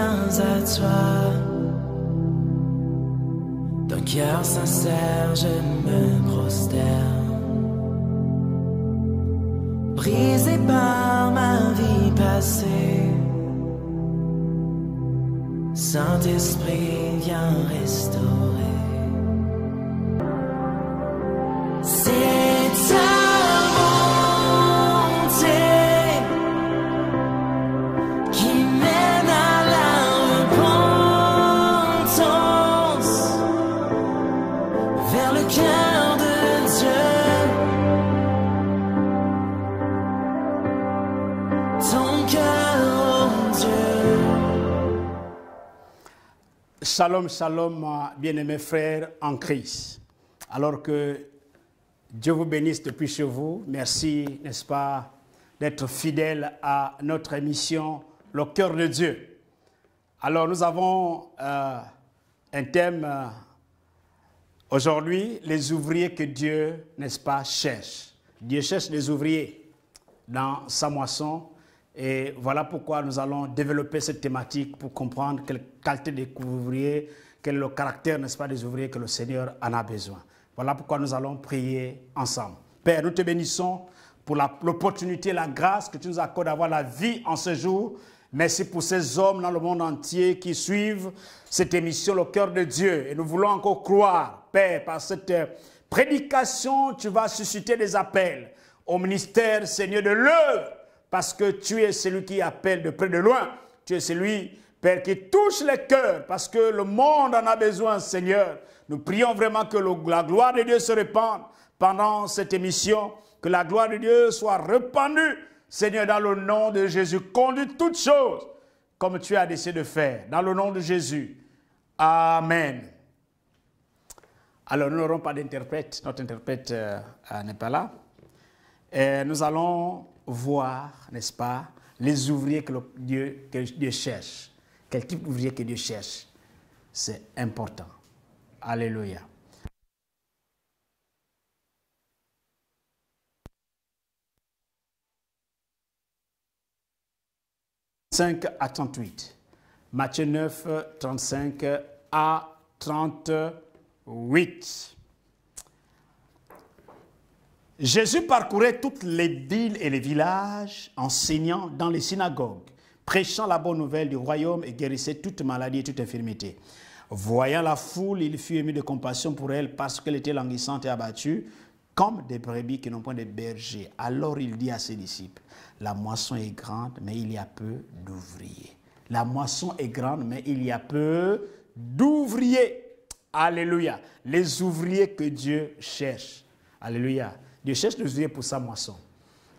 viens à toi. D'un cœur sincère, je me prosterne. Brisé par ma vie passée, Saint-Esprit, viens restaurer. C'est ta bonté qui mène à la repentance, vers le cœur de Dieu. Ton cœur, oh Dieu. Shalom, shalom, bien-aimés frères en Christ. Alors que Dieu vous bénisse depuis chez vous. Merci, n'est-ce pas, d'être fidèle à notre émission Le cœur de Dieu. Alors, nous avons un thème aujourd'hui, les ouvriers que Dieu, n'est-ce pas, cherche. Dieu cherche des ouvriers dans sa moisson. Et voilà pourquoi nous allons développer cette thématique pour comprendre quelle qualité des ouvriers, quel est le caractère, n'est-ce pas, des ouvriers que le Seigneur en a besoin. Voilà pourquoi nous allons prier ensemble. Père, nous te bénissons pour l'opportunité, la grâce que tu nous accordes d'avoir la vie en ce jour. Merci pour ces hommes dans le monde entier qui suivent cette émission, le cœur de Dieu. Et nous voulons encore croire, Père, par cette prédication, tu vas susciter des appels au ministère, Seigneur, de l'œuvre. Parce que tu es celui qui appelle de près de loin. Tu es celui, Père, qui touche les cœurs. Parce que le monde en a besoin, Seigneur. Nous prions vraiment que la gloire de Dieu se répande pendant cette émission. Que la gloire de Dieu soit répandue, Seigneur, dans le nom de Jésus. Conduis toutes choses comme tu as décidé de faire. Dans le nom de Jésus. Amen. Alors, nous n'aurons pas d'interprète. Notre interprète n'est pas là. Et nous allons voir, n'est-ce pas, les ouvriers que Dieu cherche. Quel type d'ouvrier que Dieu cherche. C'est important. Alléluia. « 5 à 38. Matthieu 9, 35 à 38. Jésus parcourait toutes les villes et les villages, enseignant dans les synagogues, prêchant la bonne nouvelle du royaume et guérissait toute maladie et toute infirmité. Voyant la foule, il fut ému de compassion pour elle parce qu'elle était languissante et abattue, comme des brebis qui n'ont point de berger. Alors il dit à ses disciples, la moisson est grande, mais il y a peu d'ouvriers. La moisson est grande, mais il y a peu d'ouvriers. Alléluia. Les ouvriers que Dieu cherche. Alléluia. Dieu cherche des ouvriers pour sa moisson.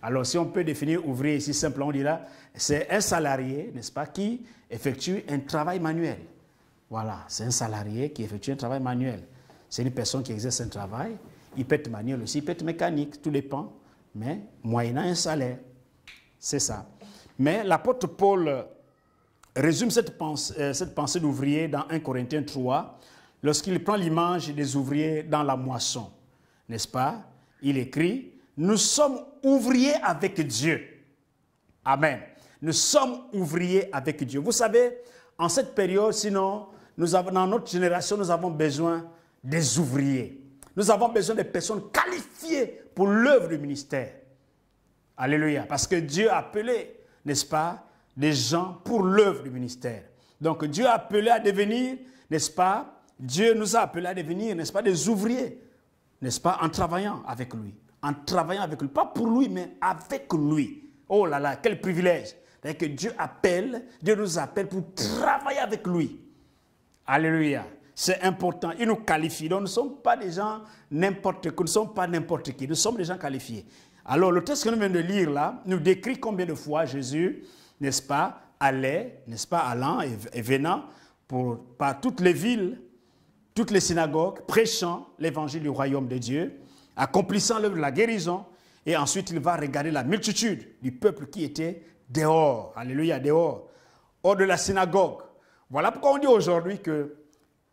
Alors, si on peut définir ouvrier ici simplement, on dira, c'est un salarié, n'est-ce pas, qui effectue un travail manuel. Voilà, c'est un salarié qui effectue un travail manuel. C'est une personne qui exerce un travail, il peut être manuel aussi, il peut être mécanique, tout dépend, mais moyennant un salaire. C'est ça. Mais l'apôtre Paul résume cette pensée d'ouvrier dans 1 Corinthiens 3, lorsqu'il prend l'image des ouvriers dans la moisson, n'est-ce pas? Il écrit, nous sommes ouvriers avec Dieu. Amen. Nous sommes ouvriers avec Dieu. Vous savez, en cette période, sinon, dans notre génération, nous avons besoin des ouvriers. Nous avons besoin de personnes qualifiées pour l'œuvre du ministère. Alléluia. Parce que Dieu a appelé, n'est-ce pas, des gens pour l'œuvre du ministère. Donc Dieu a appelé à devenir, n'est-ce pas, Dieu nous a appelé à devenir, n'est-ce pas, des ouvriers. N'est-ce pas, en travaillant avec lui. En travaillant avec lui. Pas pour lui, mais avec lui. Oh là là, quel privilège. C'est-à-dire que Dieu nous appelle pour travailler avec lui. Alléluia. C'est important. Il nous qualifie. Donc nous ne sommes pas des gens n'importe qui. Nous ne sommes pas n'importe qui. Nous sommes des gens qualifiés. Alors le texte que nous venons de lire là, nous décrit combien de fois Jésus, n'est-ce pas, allait, n'est-ce pas, allant et venant par toutes les villes, toutes les synagogues, prêchant l'évangile du royaume de Dieu, accomplissant l'œuvre de la guérison, et ensuite il va regarder la multitude du peuple qui était dehors, alléluia, dehors, hors de la synagogue. Voilà pourquoi on dit aujourd'hui que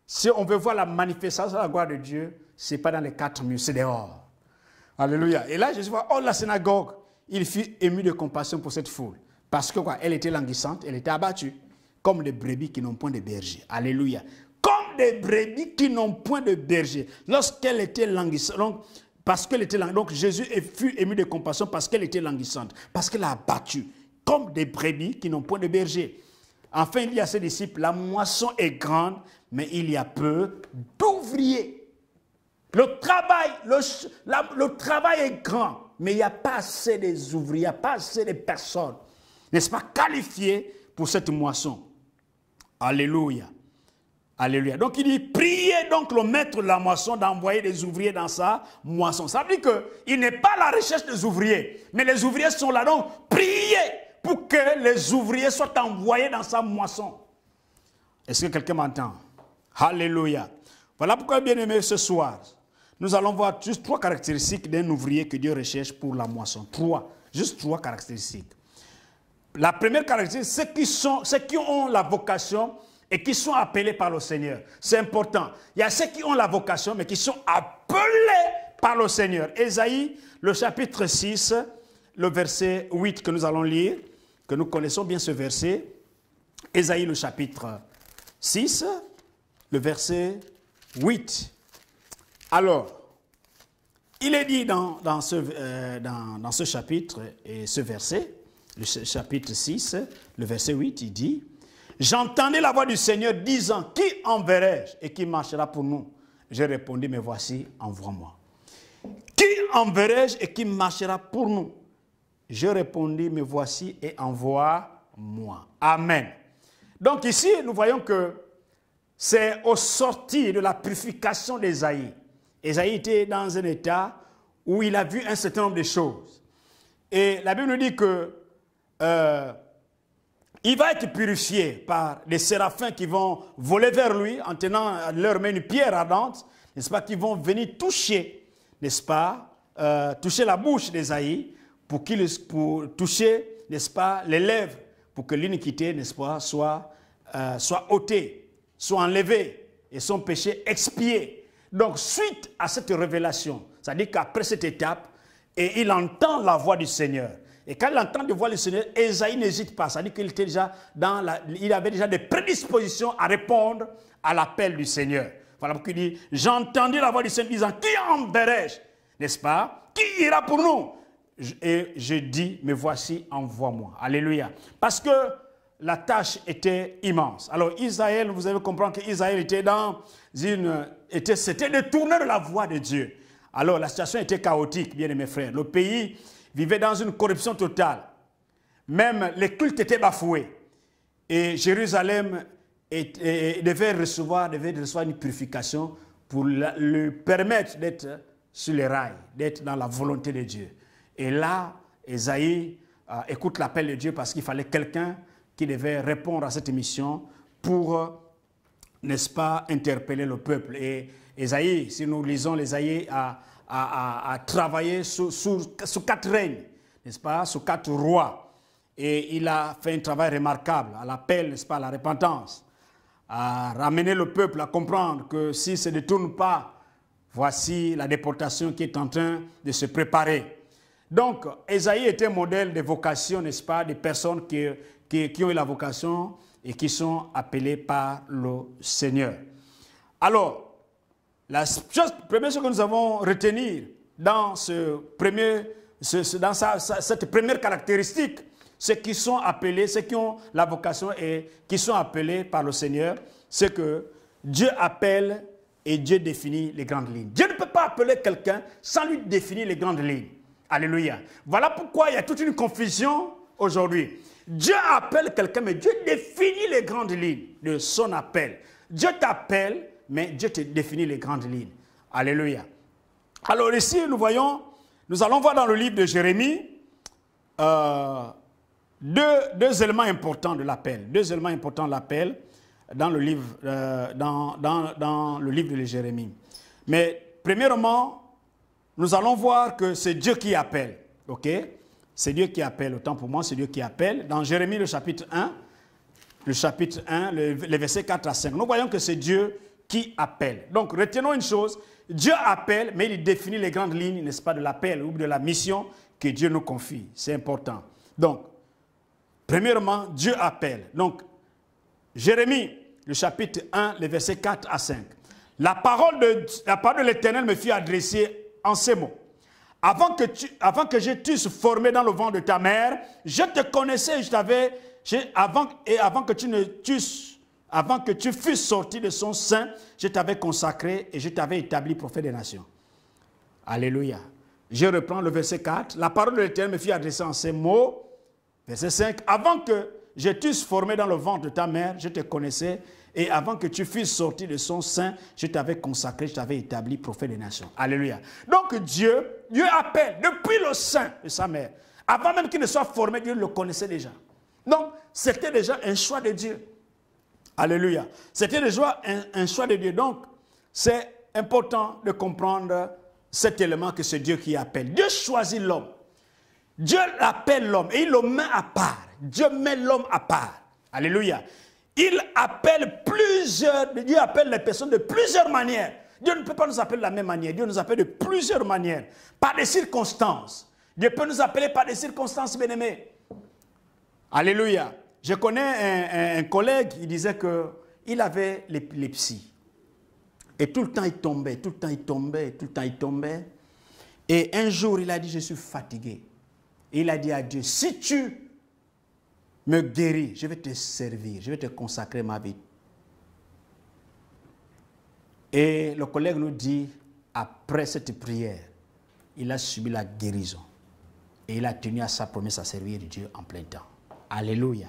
si on veut voir la manifestation de la gloire de Dieu, ce n'est pas dans les 4 murs, c'est dehors. Alléluia. Et là, Jésus voit hors de la synagogue, il fut ému de compassion pour cette foule. Parce que quoi, elle était languissante, elle était abattue. comme des brebis qui n'ont point de berger. Alléluia. Comme des brebis qui n'ont point de berger. Lorsqu'elle était languissante, parce qu'elle était languissante, donc Jésus fut ému de compassion parce qu'elle était languissante, parce qu'elle a battu, comme des brebis qui n'ont point de berger. Enfin, il dit à ses disciples, la moisson est grande, mais il y a peu d'ouvriers. Le travail est grand, mais il n'y a pas assez des ouvriers, il n'y a pas assez de personnes, n'est-ce pas, qualifiées pour cette moisson. Alléluia. Alléluia. Donc il dit, priez donc le maître de la moisson d'envoyer des ouvriers dans sa moisson. Ça veut dire qu'il n'est pas à la recherche des ouvriers, mais les ouvriers sont là. Donc priez pour que les ouvriers soient envoyés dans sa moisson. Est-ce que quelqu'un m'entend? Alléluia. Voilà pourquoi, bien aimé, ce soir, nous allons voir juste 3 caractéristiques d'un ouvrier que Dieu recherche pour la moisson. Juste 3 caractéristiques. La première caractéristique, ceux qui ont la vocation et qui sont appelés par le Seigneur. C'est important. Il y a ceux qui ont la vocation, mais qui sont appelés par le Seigneur. Ésaïe, le chapitre 6, le verset 8 que nous allons lire, que nous connaissons bien ce verset. Ésaïe, le chapitre 6, le verset 8. Alors, il est dit dans ce chapitre et ce verset, le chapitre 6, le verset 8, il dit, « J'entendais la voix du Seigneur disant, qui enverrai-je et qui marchera pour nous? J'ai répondu, mais voici, envoie-moi. Qui enverrai-je et qui marchera pour nous? Je répondis, me voici et envoie-moi. » Amen. Donc ici, nous voyons que c'est au sortir de la purification d'Ésaïe. Ésaïe était dans un état où il a vu un certain nombre de choses. Et la Bible nous dit que il va être purifié par des séraphins qui vont voler vers lui en tenant à leur main une pierre ardente, n'est-ce pas, qui vont venir toucher, n'est-ce pas, toucher la bouche d'Ésaïe pour toucher, n'est-ce pas, les lèvres, pour que l'iniquité, n'est-ce pas, soit ôtée, soit enlevée et son péché expié. Donc, suite à cette révélation, c'est-à-dire qu'après cette étape, et il entend la voix du Seigneur. Et quand il entend la voix du Seigneur, Ésaïe n'hésite pas. C'est-à-dire qu'il était déjà il avait déjà des prédispositions à répondre à l'appel du Seigneur. Voilà pourquoi il dit, j'ai entendu la voix du Seigneur disant, qui enverrai-je? N'est-ce pas? Qui ira pour nous? Et je dis, me voici, envoie-moi. Alléluia. Parce que la tâche était immense. Alors Israël, vous allez comprendre qu'Israël était c'était détourné de la voie de Dieu. Alors la situation était chaotique, bien mes frères. Le pays vivait dans une corruption totale. Même les cultes étaient bafoués. Et Jérusalem devait recevoir une purification pour lui permettre d'être sur les rails, d'être dans la volonté de Dieu. Et là, Ésaïe écoute l'appel de Dieu parce qu'il fallait quelqu'un qui devait répondre à cette mission pour, n'est-ce pas, interpeller le peuple. Et Ésaïe, si nous lisons l'Ésaïe, a travaillé sous 4 règnes, n'est-ce pas, sous 4 rois. Et il a fait un travail remarquable à l'appel, n'est-ce pas, à la repentance, à ramener le peuple à comprendre que s'il ne se détourne pas, voici la déportation qui est en train de se préparer. Donc, Ésaïe était un modèle de vocation, n'est-ce pas, des personnes qui ont eu la vocation et qui sont appelées par le Seigneur. Alors, la première chose que nous avons retenir dans cette première caractéristique, ceux qui sont appelés, ceux qui ont la vocation et qui sont appelés par le Seigneur, c'est que Dieu appelle et Dieu définit les grandes lignes. Dieu ne peut pas appeler quelqu'un sans lui définir les grandes lignes. Alléluia. Voilà pourquoi il y a toute une confusion aujourd'hui. Dieu appelle quelqu'un, mais Dieu définit les grandes lignes de son appel. Dieu t'appelle, mais Dieu te définit les grandes lignes. Alléluia. Alors ici, nous allons voir dans le livre de Jérémie deux éléments importants de l'appel. 2 éléments importants de l'appel dans le livre, dans le livre de Jérémie. Mais premièrement, nous allons voir que c'est Dieu qui appelle. Ok? C'est Dieu qui appelle. Autant pour moi, c'est Dieu qui appelle. Dans Jérémie, le chapitre 1, les versets 4 à 5, nous voyons que c'est Dieu qui appelle. Donc, retenons une chose. Dieu appelle, mais il définit les grandes lignes, n'est-ce pas, de l'appel ou de la mission que Dieu nous confie. C'est important. Donc, premièrement, Dieu appelle. Donc, Jérémie, le chapitre 1, les versets 4 à 5. La parole de l'Éternel me fut adressée en ces mots. Avant que je t'eusse formé dans le ventre de ta mère, je te connaissais et avant que tu fusses sorti de son sein, je t'avais consacré et je t'avais établi prophète des nations. Alléluia. Je reprends le verset 4. La parole de l'Éternel me fut adressée en ces mots. Verset 5. Avant que je t'eusse formé dans le ventre de ta mère, je te connaissais. Et avant que tu fusses sorti de son sein, je t'avais consacré, je t'avais établi prophète des nations. Alléluia. Donc Dieu appelle depuis le sein de sa mère. Avant même qu'il ne soit formé, Dieu le connaissait déjà. Donc c'était déjà un choix de Dieu. Alléluia. C'était déjà un choix de Dieu. Donc c'est important de comprendre cet élément que c'est Dieu qui appelle. Dieu choisit l'homme. Dieu appelle l'homme et il le met à part. Dieu met l'homme à part. Alléluia. Dieu appelle les personnes de plusieurs manières. Dieu ne peut pas nous appeler de la même manière. Dieu nous appelle de plusieurs manières. Par des circonstances. Dieu peut nous appeler par des circonstances, bien-aimés. Alléluia. Je connais un collègue, il disait qu'il avait l'épilepsie. Et tout le temps il tombait, tout le temps il tombait, tout le temps il tombait. Et un jour il a dit, je suis fatigué. Et il a dit à Dieu, si tu me guéris, je vais te servir, je vais te consacrer ma vie. Et le collègue nous dit, après cette prière, il a subi la guérison. Et il a tenu à sa promesse à servir Dieu en plein temps. Alléluia.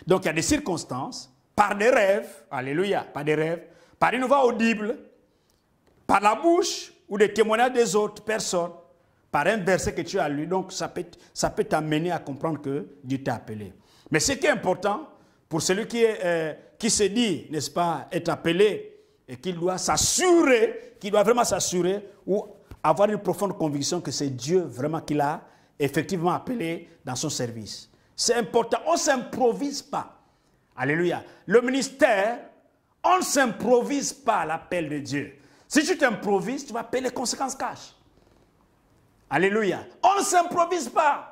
Donc il y a des circonstances, par des rêves, alléluia, par des rêves, par une voix audible, par la bouche ou des témoignages des autres personnes, par un verset que tu as lu. Donc ça peut t'amener à comprendre que Dieu t'a appelé. Mais ce qui est important pour celui qui se dit, n'est-ce pas, être appelé et qu'il doit s'assurer, qu'il doit vraiment s'assurer ou avoir une profonde conviction que c'est Dieu vraiment qui l'a effectivement appelé dans son service. C'est important, on ne s'improvise pas. Alléluia. Le ministère, on ne s'improvise pas à l'appel de Dieu. Si tu t'improvises, tu vas payer les conséquences cash. Alléluia. On ne s'improvise pas.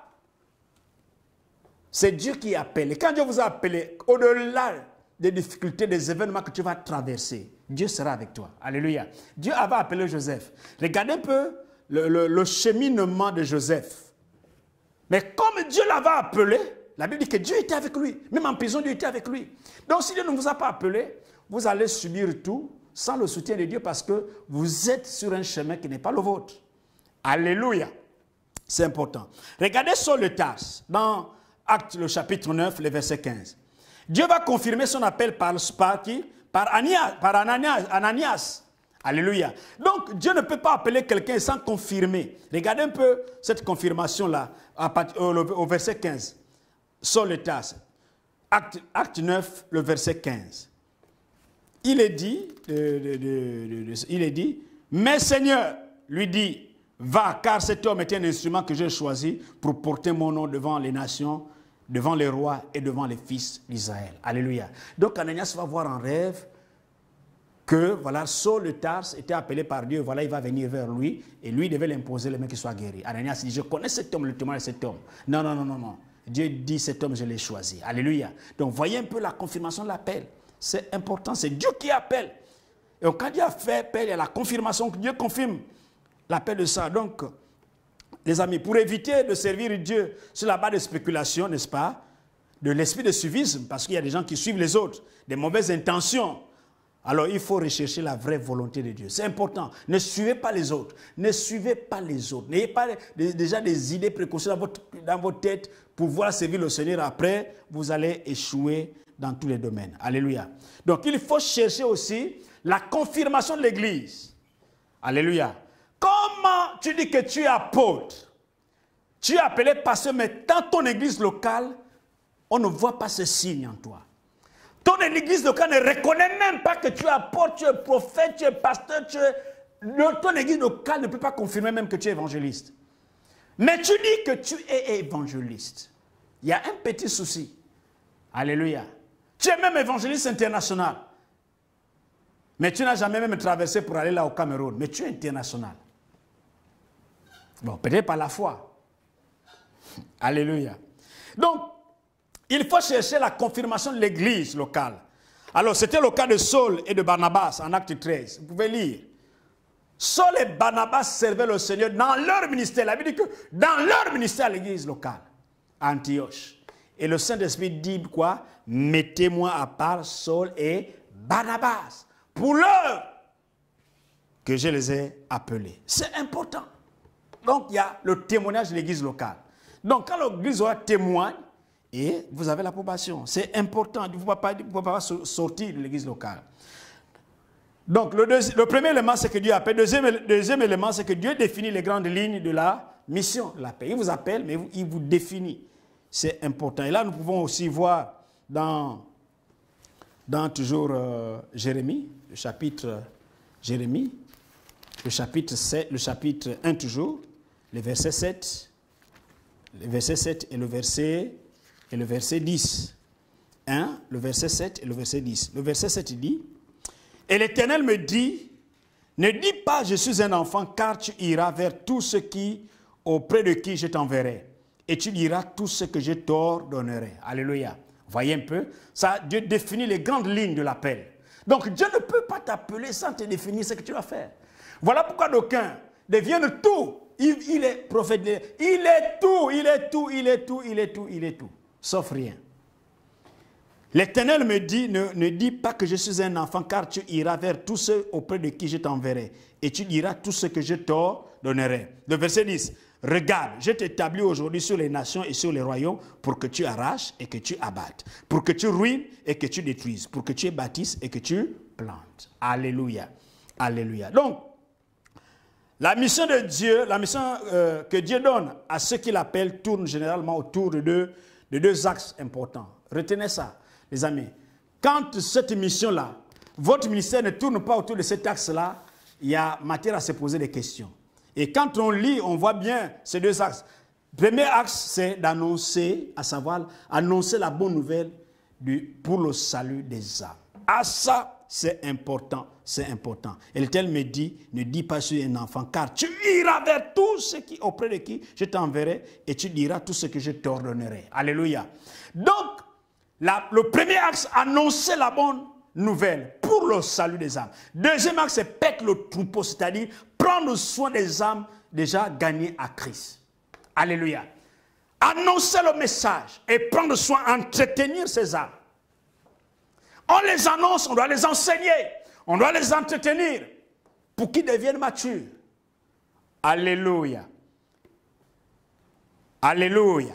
C'est Dieu qui appelle. Et quand Dieu vous a appelé, au-delà des difficultés, des événements que tu vas traverser, Dieu sera avec toi. Alléluia. Dieu avait appelé Joseph. Regardez un peu le cheminement de Joseph. Mais comme Dieu l'avait appelé, la Bible dit que Dieu était avec lui. Même en prison, Dieu était avec lui. Donc si Dieu ne vous a pas appelé, vous allez subir tout sans le soutien de Dieu parce que vous êtes sur un chemin qui n'est pas le vôtre. Alléluia. C'est important. Regardez Saul de Tarse, dans Actes, le chapitre 9, le verset 15. Dieu va confirmer son appel par qui? Par Ananias. Alléluia. Donc, Dieu ne peut pas appeler quelqu'un sans confirmer. Regardez un peu cette confirmation-là, au verset 15. Saul de Tarse. Acte 9, le verset 15. Il est dit, mais Seigneur lui dit, va, car cet homme est un instrument que j'ai choisi pour porter mon nom devant les nations, devant les rois et devant les fils d'Israël. Alléluia. Donc Ananias va voir en rêve que voilà, Saul de Tarse était appelé par Dieu, voilà, il va venir vers lui et lui devait l'imposer, le mec qui soit guéri. Ananias dit, je connais cet homme, le témoin de cet homme. Non, non, non, non, non. Dieu dit, cet homme, je l'ai choisi. Alléluia. Donc voyez un peu la confirmation de l'appel. C'est important, c'est Dieu qui appelle. Et quand Dieu a fait appel, il y a la confirmation que Dieu confirme l'appel de ça. Donc, les amis, pour éviter de servir Dieu sur la base de spéculation, n'est-ce pas, de l'esprit de suivisme, parce qu'il y a des gens qui suivent les autres, des mauvaises intentions, alors il faut rechercher la vraie volonté de Dieu. C'est important. Ne suivez pas les autres. Ne suivez pas les autres. N'ayez pas déjà des idées préconçues dans votre tête pour voir servir le Seigneur. Après, vous allez échouer dans tous les domaines. Alléluia. Donc, il faut chercher aussi la confirmation de l'Église. Alléluia. Comment tu dis que tu es apôtre? Tu es appelé pasteur, mais dans ton église locale, on ne voit pas ce signe en toi. Ton église locale ne reconnaît même pas que tu es apôtre, tu es prophète, tu es pasteur, ton église locale ne peut pas confirmer même que tu es évangéliste. Mais tu dis que tu es évangéliste. Il y a un petit souci. Alléluia. Tu es même évangéliste international. Mais tu n'as jamais même traversé pour aller là au Cameroun. Mais tu es international. Bon, peut-être par la foi. Alléluia. Donc, il faut chercher la confirmation de l'église locale. Alors, c'était le cas de Saul et de Barnabas en acte 13. Vous pouvez lire. Saul et Barnabas servaient le Seigneur dans leur ministère. La Bible dit que dans leur ministère à l'église locale, à Antioche. Et le Saint-Esprit dit quoi? Mettez-moi à part Saul et Barnabas pour l'heure que je les ai appelés. C'est important. Donc, il y a le témoignage de l'église locale. Donc, quand l'église locale témoigne, et vous avez l'approbation. C'est important. Vous ne pouvez pas sortir de l'église locale. Donc, le premier élément, c'est que Dieu appelle. Deuxième élément, c'est que Dieu définit les grandes lignes de la mission, de la paix. Il vous appelle, mais il vous définit. C'est important. Et là, nous pouvons aussi voir dans toujours Jérémie, le chapitre 7, le chapitre 1 toujours, le verset 7, et le verset 10. 1, le verset 7 et le verset 10. Le verset 7 dit, « Et l'Éternel me dit, ne dis pas, je suis un enfant, car tu iras vers tout ce auprès de qui je t'enverrai. Et tu diras tout ce que je t'ordonnerai. » Alléluia. Voyez un peu, ça, Dieu définit les grandes lignes de l'appel. Donc Dieu ne peut pas t'appeler sans te définir ce que tu vas faire. Voilà pourquoi d'aucuns deviennent tout. Il est prophète, il est tout, sauf rien. L'Éternel me dit, ne dis pas que je suis un enfant, car tu iras vers tous ceux auprès de qui je t'enverrai, et tu diras tout ce que je t'ordonnerai. Le verset 10, regarde, je t'établis aujourd'hui sur les nations et sur les royaumes pour que tu arraches et que tu abattes, pour que tu ruines et que tu détruises, pour que tu bâtisses et que tu plantes. Alléluia. Alléluia. Donc, la mission de Dieu, la mission que Dieu donne à ceux qu'il appelle tourne généralement autour de deux axes importants. Retenez ça, les amis. Quand cette mission-là, votre ministère ne tourne pas autour de cet axe-là, il y a matière à se poser des questions. Et quand on lit, on voit bien ces deux axes. Le premier axe, c'est d'annoncer, à savoir, annoncer la bonne nouvelle pour le salut des âmes. Ah ça, c'est important, c'est important. Et l'Éternel me dit, ne dis pas sur un enfant, car tu iras vers tout ce auprès de qui je t'enverrai, et tu diras tout ce que je t'ordonnerai. Alléluia. Donc, le premier axe, annoncer la bonne nouvelle pour le salut des âmes. Deuxième axe, c'est paître le troupeau, c'est-à-dire prendre soin des âmes déjà gagnées à Christ. Alléluia. Annoncer le message et prendre soin, entretenir ces âmes. On les annonce, on doit les enseigner, on doit les entretenir pour qu'ils deviennent matures. Alléluia. Alléluia.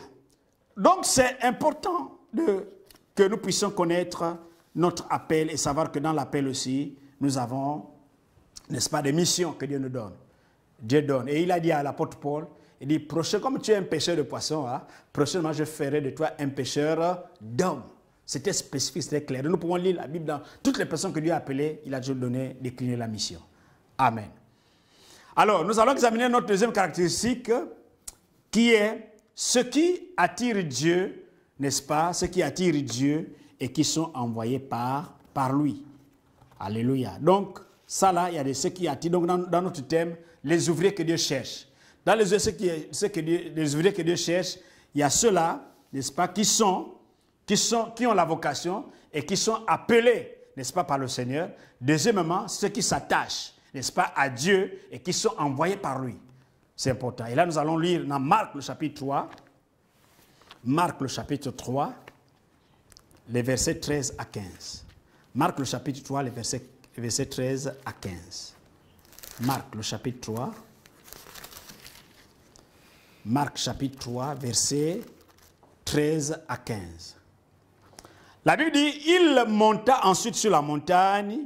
Donc c'est important que nous puissions connaître notre appel et savoir que dans l'appel aussi, nous avons, n'est-ce pas, des missions que Dieu nous donne. Dieu donne. Et il a dit à l'apôtre Paul, il dit, comme tu es un pêcheur de poissons, hein, prochainement je ferai de toi un pêcheur d'hommes. C'était spécifique, c'était clair. Nous pouvons lire la Bible dans toutes les personnes que Dieu a appelées, il a déjà donné, décliné la mission. Amen. Alors, nous allons examiner notre deuxième caractéristique, qui est ce qui attire Dieu, n'est-ce pas, ceux qui attirent Dieu et qui sont envoyés par lui. Alléluia. Donc, ça là, il y a ceux qui attirent. Donc, dans notre thème, les ouvriers que Dieu cherche. Dans les ouvriers que Dieu cherche, il y a ceux-là, n'est-ce pas, qui ont la vocation et qui sont appelés, n'est-ce pas, par le Seigneur. Deuxièmement, ceux qui s'attachent, n'est-ce pas, à Dieu et qui sont envoyés par lui. C'est important. Et là, nous allons lire dans Marc le chapitre 3. Marc le chapitre 3, les versets 13 à 15. Marc le chapitre 3, les versets 13 à 15. Marc le chapitre 3. Marc chapitre 3, versets 13 à 15. La Bible dit, il monta ensuite sur la montagne,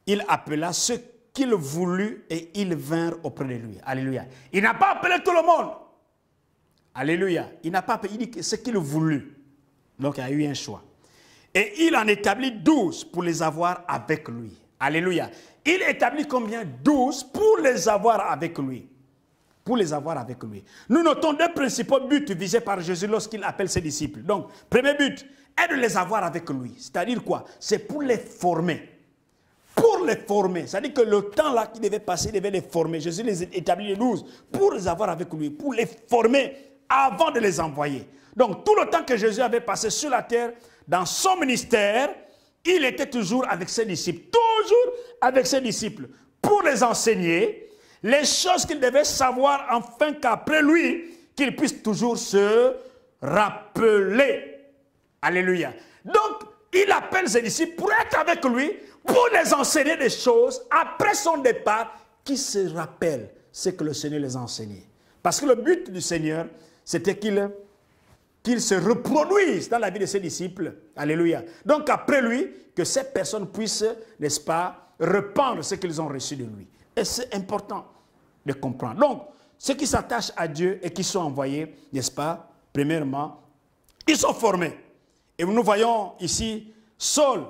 il appela ceux qu'il voulut et ils vinrent auprès de lui. Alléluia. Il n'a pas appelé tout le monde. Alléluia. Il n'a pas appelé, il dit ce qu'il voulut. Donc il y a eu un choix. Et il en établit 12 pour les avoir avec lui. Alléluia. Il établit combien? 12 pour les avoir avec lui. Pour les avoir avec lui. Nous notons deux principaux buts visés par Jésus lorsqu'il appelle ses disciples. Donc, premier but est de les avoir avec lui. C'est-à-dire quoi? C'est pour les former. Pour les former. C'est-à-dire que le temps là qu'il devait passer, il devait les former. Jésus les établit les 12 pour les avoir avec lui, pour les former avant de les envoyer. Donc, tout le temps que Jésus avait passé sur la terre, dans son ministère, il était toujours avec ses disciples, toujours avec ses disciples, pour les enseigner les choses qu'ils devaient savoir, afin qu'après lui, qu'ils puissent toujours se rappeler. Alléluia. Donc, il appelle ses disciples pour être avec lui, pour les enseigner des choses, après son départ, qui se rappellent ce que le Seigneur les a enseigné. Parce que le but du Seigneur, c'était qu'il se reproduise dans la vie de ses disciples. Alléluia. Donc après lui, que ces personnes puissent, n'est-ce pas, répandre ce qu'ils ont reçu de lui. Et c'est important de comprendre. Donc, ceux qui s'attachent à Dieu et qui sont envoyés, n'est-ce pas, premièrement, ils sont formés. Et nous voyons ici, Saul,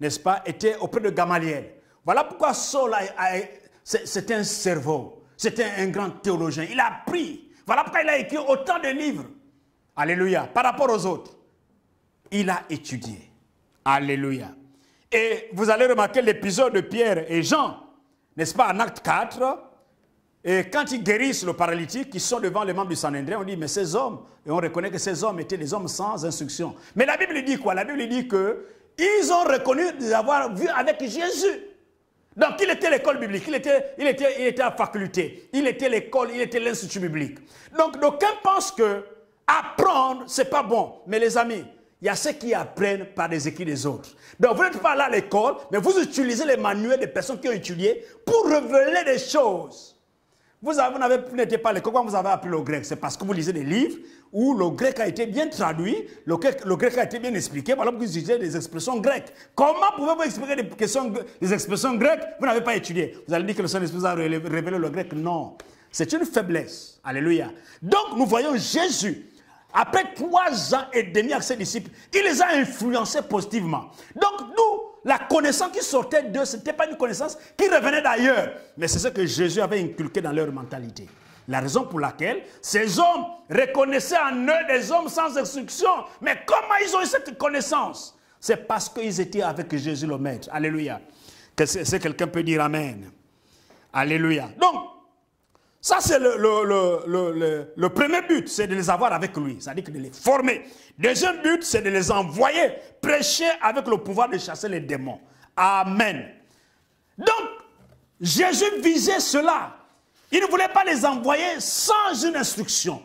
n'est-ce pas, était auprès de Gamaliel. Voilà pourquoi Saul, c'était un cerveau, c'était un grand théologien. Il a appris. Voilà pourquoi il a écrit autant de livres. Alléluia. Par rapport aux autres, il a étudié. Alléluia. Et vous allez remarquer l'épisode de Pierre et Jean, n'est-ce pas, en acte 4. Et quand ils guérissent le paralytique, ils sont devant les membres du Sanhédrin, on dit, mais ces hommes, et on reconnaît que ces hommes étaient des hommes sans instruction. Mais la Bible dit quoi? La Bible dit qu'ils ont reconnu d'avoir vu avec Jésus. Donc, il était l'école biblique, il était à faculté, il était l'école, il était l'institut biblique. Donc, d'aucuns pensent que apprendre, ce n'est pas bon. Mais les amis, il y a ceux qui apprennent par des écrits des autres. Donc, vous n'êtes pas là à l'école, mais vous utilisez les manuels des personnes qui ont étudié pour révéler des choses. Vous n'étiez pas à l'école, quand vous avez appris le grec, c'est parce que vous lisez des livres où le grec a été bien traduit, le grec a été bien expliqué, voilà pourquoi vous utilisez des expressions grecques. Comment pouvez-vous expliquer des expressions grecques? Vous n'avez pas étudié. Vous allez dire que le Saint-Esprit a révélé le grec. Non, c'est une faiblesse. Alléluia. Donc, nous voyons Jésus. Après 3 ans et demi avec ses disciples, il les a influencés positivement. Donc nous, la connaissance qui sortait d'eux, ce n'était pas une connaissance qui revenait d'ailleurs, mais c'est ce que Jésus avait inculqué dans leur mentalité. La raison pour laquelle ces hommes reconnaissaient en eux des hommes sans instruction. Mais comment ils ont eu cette connaissance? C'est parce qu'ils étaient avec Jésus le Maître. Alléluia. Est-ce que quelqu'un peut dire Amen? Alléluia. Donc, ça, c'est le premier but, c'est de les avoir avec lui, c'est-à-dire de les former. Deuxième but, c'est de les envoyer, prêcher avec le pouvoir de chasser les démons. Amen. Donc, Jésus visait cela. Il ne voulait pas les envoyer sans une instruction.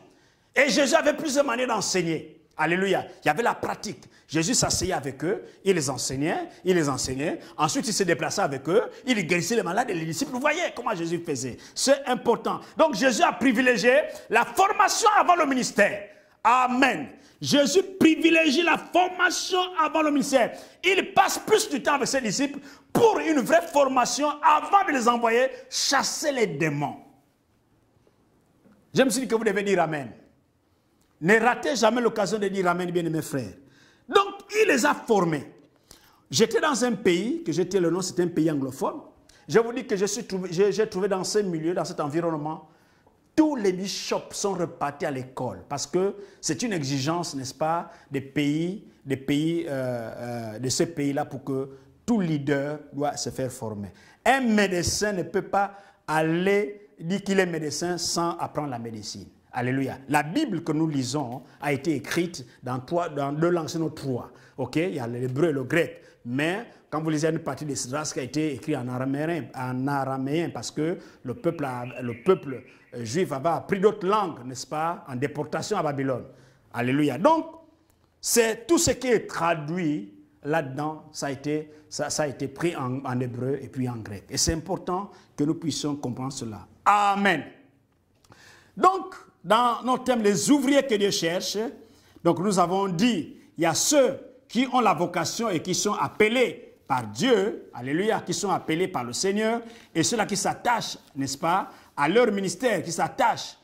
Et Jésus avait plusieurs manières d'enseigner. Alléluia. Il y avait la pratique. Jésus s'asseyait avec eux, il les enseignait. Ensuite, il se déplaçait avec eux, il guérissait les malades et les disciples. Vous voyez comment Jésus faisait. C'est important. Donc, Jésus a privilégié la formation avant le ministère. Amen. Jésus privilégie la formation avant le ministère. Il passe plus du temps avec ses disciples pour une vraie formation avant de les envoyer chasser les démons. Je me suis dit que vous devez dire Amen. Ne ratez jamais l'occasion de dire Amen, bien-aimés frères. Donc, il les a formés. J'étais dans un pays, que j'étais le nom, c'était un pays anglophone. Je vous dis que j'ai trouvé dans ce milieu, dans cet environnement, tous les bishops sont repartis à l'école. Parce que c'est une exigence, n'est-ce pas, de ce pays-là pour que tout leader doit se faire former. Un médecin ne peut pas aller dire qu'il est médecin sans apprendre la médecine. Alléluia. La Bible que nous lisons a été écrite dans 2 langues, sinon 3. Ok, il y a l'hébreu et le grec. Mais quand vous lisez une partie de Esdras qui a été écrit en araméen, parce que le peuple juif avait appris d'autres langues, n'est-ce pas, en déportation à Babylone. Alléluia. Donc, c'est tout ce qui est traduit là-dedans, ça a été pris en hébreu et puis en grec. Et c'est important que nous puissions comprendre cela. Amen. Donc, dans notre thème, les ouvriers que Dieu cherche, donc nous avons dit, il y a ceux qui ont la vocation et qui sont appelés par Dieu, alléluia, qui sont appelés par le Seigneur, et ceux-là qui s'attachent, n'est-ce pas, à leur ministère, qui s'attachent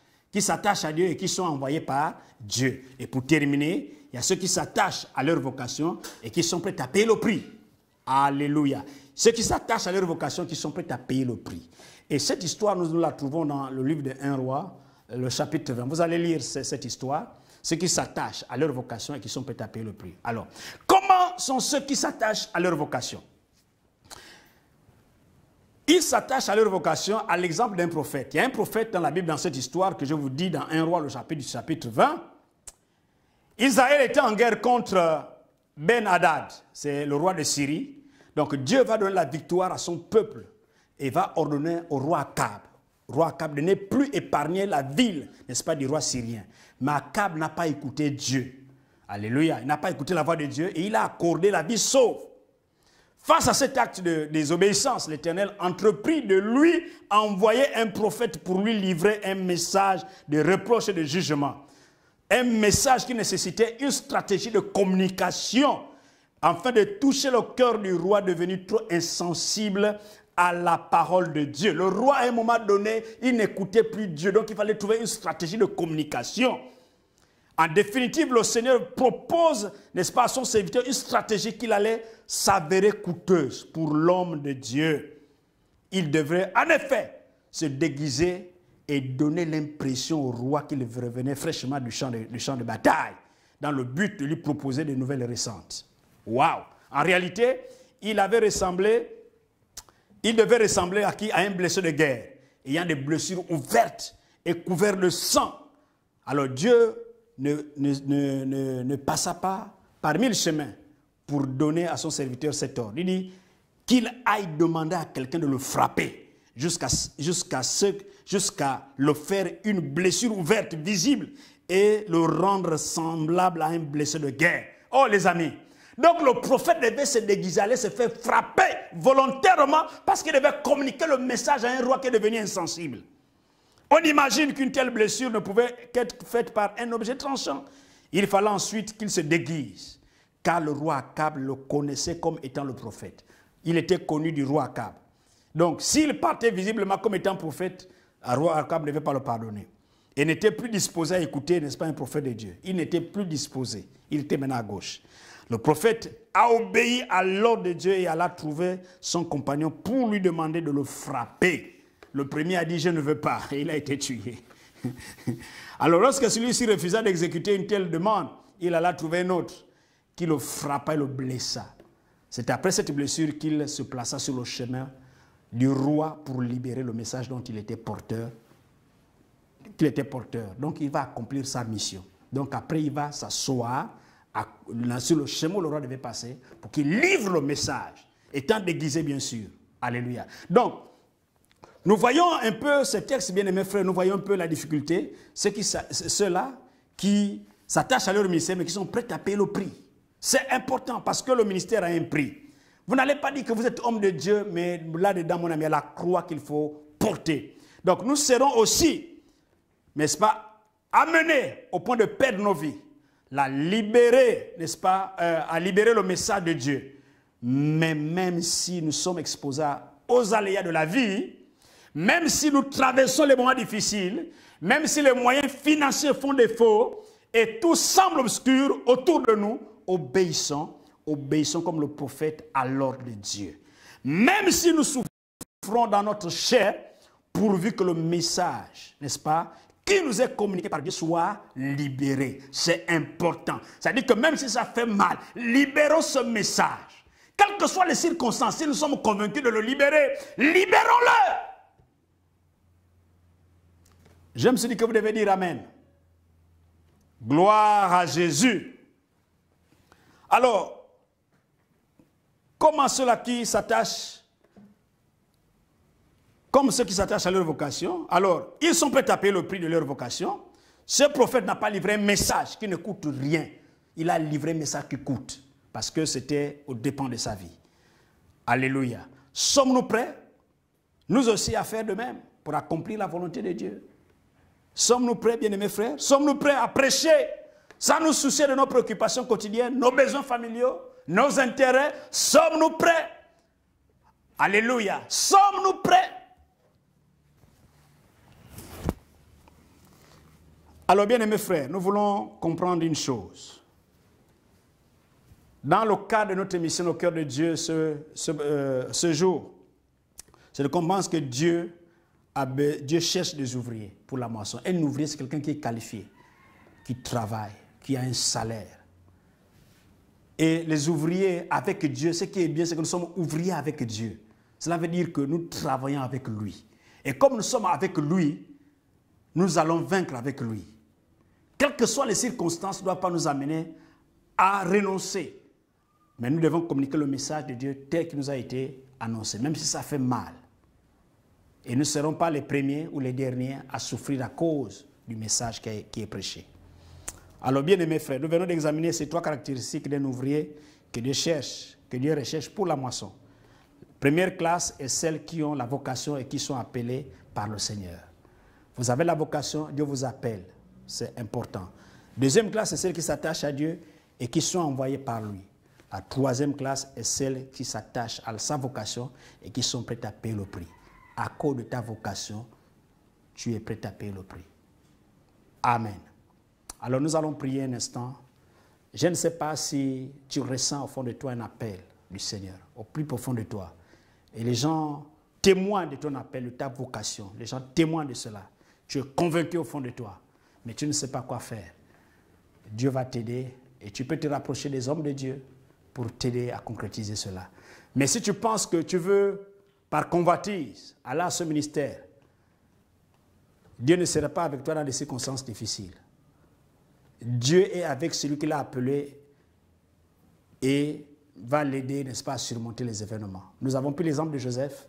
à Dieu et qui sont envoyés par Dieu. Et pour terminer, il y a ceux qui s'attachent à leur vocation et qui sont prêts à payer le prix. Alléluia. Ceux qui s'attachent à leur vocation, qui sont prêts à payer le prix. Et cette histoire, nous la trouvons dans le livre de 1 Roi, le chapitre 20. Vous allez lire cette histoire. Ceux qui s'attachent à leur vocation et qui sont prêts à payer le prix. Alors, comment sont ceux qui s'attachent à leur vocation? Ils s'attachent à leur vocation à l'exemple d'un prophète. Il y a un prophète dans la Bible, dans cette histoire que je vous dis dans 1 Roi, le chapitre 20. Israël était en guerre contre Ben-Hadad, c'est le roi de Syrie. Donc Dieu va donner la victoire à son peuple et va ordonner au roi Akab de ne plus épargner la ville, n'est-ce pas, du roi syrien. Mais Akab n'a pas écouté Dieu. Alléluia. Il n'a pas écouté la voix de Dieu et il a accordé la vie sauve. Face à cet acte de désobéissance, l'Éternel entreprit de lui envoyer un prophète pour lui livrer un message de reproche et de jugement. Un message qui nécessitait une stratégie de communication afin de toucher le cœur du roi devenu trop insensible à la parole de Dieu. Le roi, à un moment donné, il n'écoutait plus Dieu, donc il fallait trouver une stratégie de communication. En définitive, le Seigneur propose, n'est-ce pas, à son serviteur une stratégie qui allait s'avérer coûteuse pour l'homme de Dieu. Il devrait, en effet, se déguiser et donner l'impression au roi qu'il revenait fraîchement du champ de bataille, dans le but de lui proposer de nouvelles récentes. Waouh! En réalité, il devait ressembler à qui? À un blessé de guerre, ayant des blessures ouvertes et couvertes de sang. Alors Dieu ne passa pas par 1000 chemins pour donner à son serviteur cet ordre. Il dit qu'il aille demander à quelqu'un de le frapper jusqu'à le faire une blessure ouverte, visible, et le rendre semblable à un blessé de guerre. Oh les amis! Donc le prophète devait se déguiser, aller se faire frapper volontairement parce qu'il devait communiquer le message à un roi qui est devenu insensible. On imagine qu'une telle blessure ne pouvait qu'être faite par un objet tranchant. Il fallait ensuite qu'il se déguise, car le roi Akab le connaissait comme étant le prophète. Il était connu du roi Akab. Donc s'il partait visiblement comme étant prophète, le roi Akab ne devait pas le pardonner. Et n'était plus disposé à écouter, n'est-ce pas, un prophète de Dieu. Il n'était plus disposé. Il était maintenant à gauche. Le prophète a obéi à l'ordre de Dieu et alla trouver son compagnon pour lui demander de le frapper. Le premier a dit « je ne veux pas » et il a été tué. Alors lorsque celui-ci refusa d'exécuter une telle demande, il alla trouver un autre qui le frappa et le blessa. C'est après cette blessure qu'il se plaça sur le chemin du roi pour libérer le message dont il était porteur. Donc il va accomplir sa mission. Donc après il va s'asseoir sur le chemin où le roi devait passer pour qu'il livre le message, étant déguisé bien sûr. Alléluia. Donc, nous voyons un peu ce texte, bien aimés frères, nous voyons un peu la difficulté, ceux-là qui s'attachent à leur ministère mais qui sont prêts à payer le prix. C'est important parce que le ministère a un prix. Vous n'allez pas dire que vous êtes homme de Dieu, mais là-dedans, mon ami, il y a la croix qu'il faut porter. Donc, nous serons aussi, n'est-ce pas, amenés au point de perdre nos vies. La libérer, n'est-ce pas, à libérer le message de Dieu. Mais même si nous sommes exposés aux aléas de la vie, même si nous traversons les moments difficiles, même si les moyens financiers font défaut et tout semble obscur autour de nous, obéissons comme le prophète à l'ordre de Dieu. Même si nous souffrons dans notre chair, pourvu que le message, n'est-ce pas, qui nous est communiqué par Dieu soit libéré. C'est important. C'est-à-dire que même si ça fait mal, libérons ce message. Quelles que soient les circonstances, si nous sommes convaincus de le libérer, libérons-le. Je me suis dit que vous devez dire Amen. Gloire à Jésus. Alors, comment ceux-là qui s'attachent, comme ceux qui s'attachent à leur vocation, alors, ils sont prêts à payer le prix de leur vocation. Ce prophète n'a pas livré un message qui ne coûte rien. Il a livré un message qui coûte, parce que c'était au dépens de sa vie. Alléluia. Sommes-nous prêts, nous aussi, à faire de même, pour accomplir la volonté de Dieu? Sommes-nous prêts, bien-aimés frères? Sommes-nous prêts à prêcher, sans nous soucier de nos préoccupations quotidiennes, nos besoins familiaux, nos intérêts? Sommes-nous prêts? Alléluia. Sommes-nous prêts? Alors, bien aimés frères, nous voulons comprendre une chose. Dans le cadre de notre émission au cœur de Dieu ce jour, c'est de comprendre que Dieu cherche des ouvriers pour la moisson. Un ouvrier, c'est quelqu'un qui est qualifié, qui travaille, qui a un salaire. Et les ouvriers avec Dieu, ce qui est bien, c'est que nous sommes ouvriers avec Dieu. Cela veut dire que nous travaillons avec lui. Et comme nous sommes avec lui, nous allons vaincre avec lui. Quelles que soient les circonstances, ne doivent pas nous amener à renoncer Mais nous devons communiquer le message de Dieu tel qu'il nous a été annoncé, même si ça fait mal. Et nous ne serons pas les premiers ou les derniers à souffrir à cause du message qui est prêché. Alors, bien aimés frères, nous venons d'examiner ces 3 caractéristiques d'un ouvrier que Dieu recherche pour la moisson. Première classe est celles qui ont la vocation et qui sont appelées par le Seigneur. Vous avez la vocation, Dieu vous appelle. C'est important. Deuxième classe est celle qui s'attache à Dieu et qui sont envoyées par lui. La troisième classe est celle qui s'attache à sa vocation et qui sont prêtes à payer le prix. À cause de ta vocation, tu es prêt à payer le prix. Amen. Alors nous allons prier un instant. Je ne sais pas si tu ressens au fond de toi un appel du Seigneur, au plus profond de toi. Et les gens témoignent de ton appel, de ta vocation. Les gens témoignent de cela. Tu es convaincu au fond de toi, mais tu ne sais pas quoi faire. Dieu va t'aider et tu peux te rapprocher des hommes de Dieu pour t'aider à concrétiser cela. Mais si tu penses que tu veux, par convoitise, aller à ce ministère, Dieu ne sera pas avec toi dans des circonstances difficiles. Dieu est avec celui qui l'a appelé et va l'aider, n'est-ce pas, à surmonter les événements. Nous avons pris l'exemple de Joseph,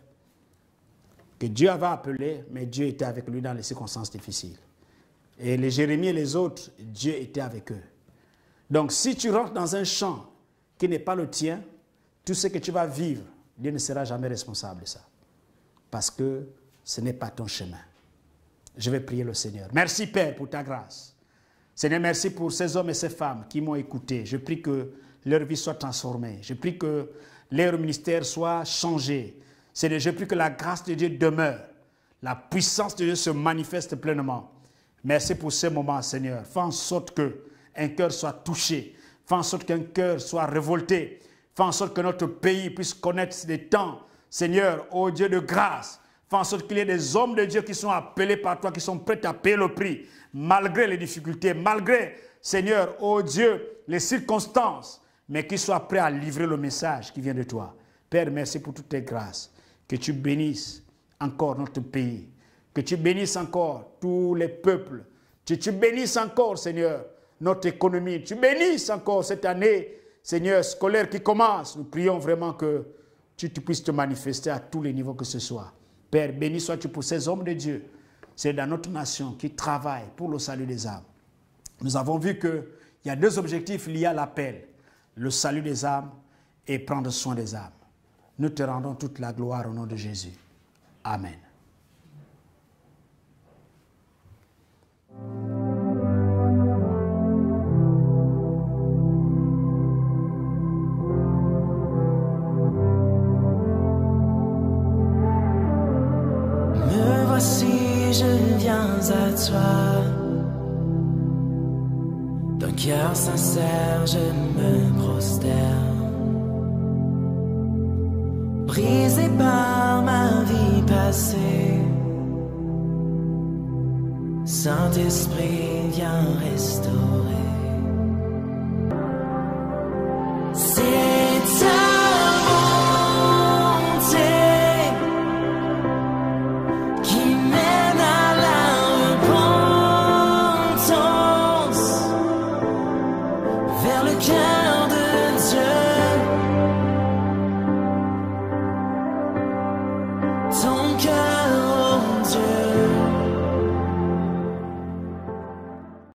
que Dieu avait appelé, mais Dieu était avec lui dans les circonstances difficiles. Et les Jérémie et les autres, Dieu était avec eux. Donc, si tu rentres dans un champ qui n'est pas le tien, tout ce que tu vas vivre, Dieu ne sera jamais responsable de ça. Parce que ce n'est pas ton chemin. Je vais prier le Seigneur. Merci Père pour ta grâce. Seigneur, merci pour ces hommes et ces femmes qui m'ont écouté. Je prie que leur vie soit transformée. Je prie que leur ministère soit changé. Seigneur, je prie que la grâce de Dieu demeure. La puissance de Dieu se manifeste pleinement. Merci pour ce moment, Seigneur. Fais en sorte qu'un cœur soit touché. Fais en sorte qu'un cœur soit révolté. Fais en sorte que notre pays puisse connaître des temps, Seigneur, ô Dieu de grâce. Fais en sorte qu'il y ait des hommes de Dieu qui sont appelés par toi, qui sont prêts à payer le prix, malgré les difficultés, malgré, Seigneur, ô Dieu, les circonstances, mais qui soient prêts à livrer le message qui vient de toi. Père, merci pour toutes tes grâces. Que tu bénisses encore notre pays. Que tu bénisses encore tous les peuples. Que tu bénisses encore, Seigneur, notre économie. Tu bénisses encore cette année, Seigneur, scolaire qui commence. Nous prions vraiment que tu puisses te manifester à tous les niveaux que ce soit. Père, béni sois-tu pour ces hommes de Dieu. C'est dans notre nation qui travaille pour le salut des âmes. Nous avons vu qu'il y a 2 objectifs liés à l'appel. Le salut des âmes et prendre soin des âmes. Nous te rendons toute la gloire au nom de Jésus. Amen. Me voici, je viens à toi. D'un cœur sincère, je me prosterne. Brisé par ma vie passée, Saint-Esprit, viens restaurer.